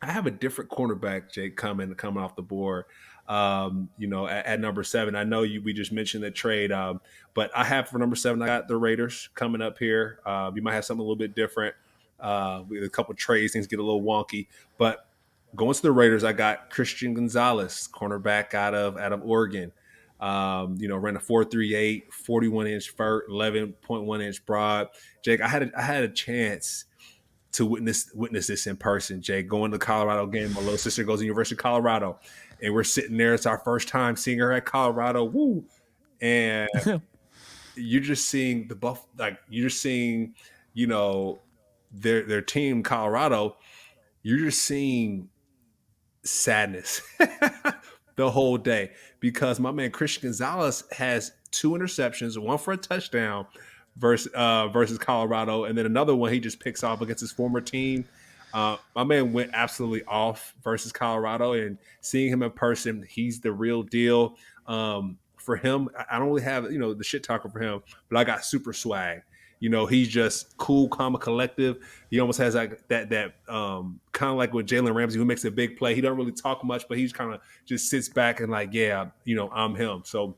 I have a different cornerback, Jake, coming off the board. At number 7, I know we just mentioned the trade, but I have for number 7, I got the Raiders coming up here. You might have something a little bit different. With a couple trades, things get a little wonky, but going to the Raiders, I got Christian Gonzalez, cornerback out of Oregon. Ran a 4.38, 41-inch vert, 11.1-inch broad. Jake, I had a chance to witness this in person, Jay. Going to the Colorado game. My little sister goes to University of Colorado, and we're sitting there. It's our first time seeing her at Colorado. Woo! And you're just seeing you're just seeing, their team, Colorado. You're just seeing sadness the whole day because my man Christian Gonzalez has 2 interceptions, one for a touchdown versus Colorado, and then another one he just picks off against his former team. My man went absolutely off versus Colorado, and seeing him in person, he's the real deal. For him, I don't really have the shit talker for him, but I got super swag. He's just cool, calm, and collective. He almost has like that kind of like with Jalen Ramsey, who makes a big play. He doesn't really talk much, but he's kind of just sits back and like, yeah, I'm him. So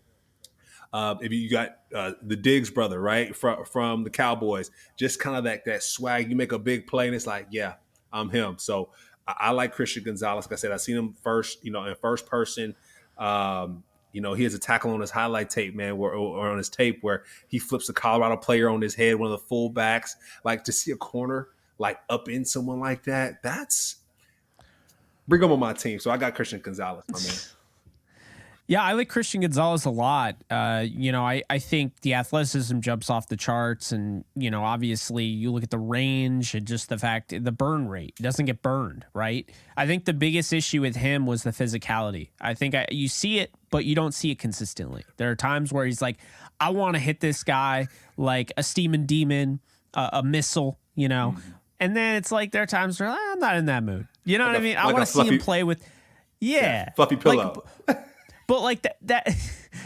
if you got the Diggs brother, right, from the Cowboys, just kind of that swag. You make a big play, and it's like, yeah, I'm him. So I like Christian Gonzalez. Like I said, I seen him first, in first person. He has a tackle on his highlight tape, man, or on his tape where he flips a Colorado player on his head, one of the fullbacks. Like to see a corner like up in someone like that, that's bring him on my team. So I got Christian Gonzalez, my man. Yeah, I like Christian Gonzalez a lot. I think the athleticism jumps off the charts, and obviously you look at the range and just the burn rate. He doesn't get burned, right? I think the biggest issue with him was the physicality. I think you see it, but you don't see it consistently. There are times where he's like, I want to hit this guy like a steaming demon, a missile, and then it's like there are times where I'm not in that mood. You know what I mean? I want to see him play with, fluffy pillow. But like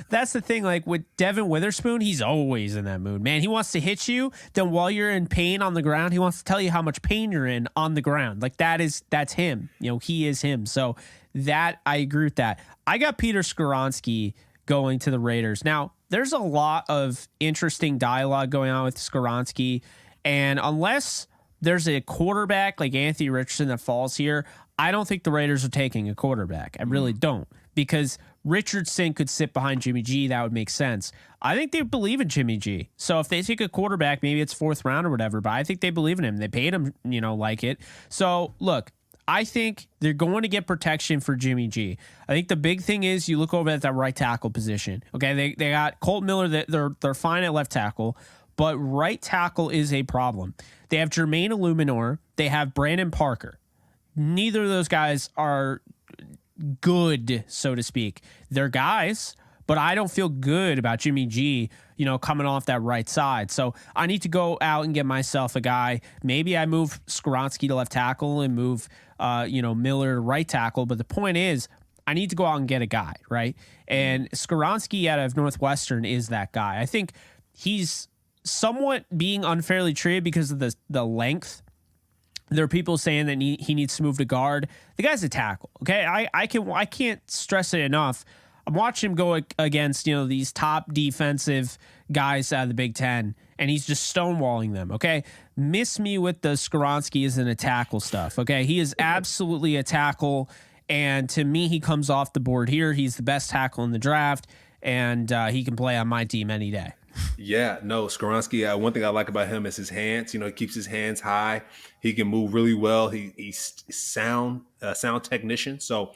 that's the thing. Like with Devin Witherspoon, he's always in that mood, man. He wants to hit you. Then while you're in pain on the ground, he wants to tell you how much pain you're in on the ground. Like that's him. He is him. So that I agree with that. I got Peter Skoronski going to the Raiders. Now there's a lot of interesting dialogue going on with Skoronski, and unless there's a quarterback like Anthony Richardson that falls here, I don't think the Raiders are taking a quarterback. I really don't, because Richardson could sit behind Jimmy G. That would make sense. I think they believe in Jimmy G. So if they take a quarterback, maybe it's 4th round or whatever, but I think they believe in him. They paid him, like it. So look, I think they're going to get protection for Jimmy G. I think the big thing is you look over at that right tackle position. Okay, they got Colt Miller. They're fine at left tackle, but right tackle is a problem. They have Jermaine Illuminor. They have Brandon Parker. Neither of those guys are good, so to speak. They're guys, but I don't feel good about Jimmy G, coming off that right side. So I need to go out and get myself a guy. Maybe I move Skoronski to left tackle and move, Miller to right tackle. But the point is, I need to go out and get a guy, right? And Skoronski out of Northwestern is that guy. I think he's somewhat being unfairly treated because of the length. There are people saying that he needs to move to guard. The guy's a tackle. Okay, I can't stress it enough. I'm watching him go against these top defensive guys out of the Big Ten, and he's just stonewalling them. Okay, miss me with the Skoronski isn't a tackle stuff. Okay, he is absolutely a tackle, and to me, he comes off the board here. He's the best tackle in the draft, and he can play on my team any day. Yeah, no, Skoronski, one thing I like about him is his hands. He keeps his hands high. He can move really well. He's sound technician. So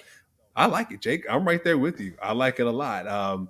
I like it, Jake. I'm right there with you. I like it a lot.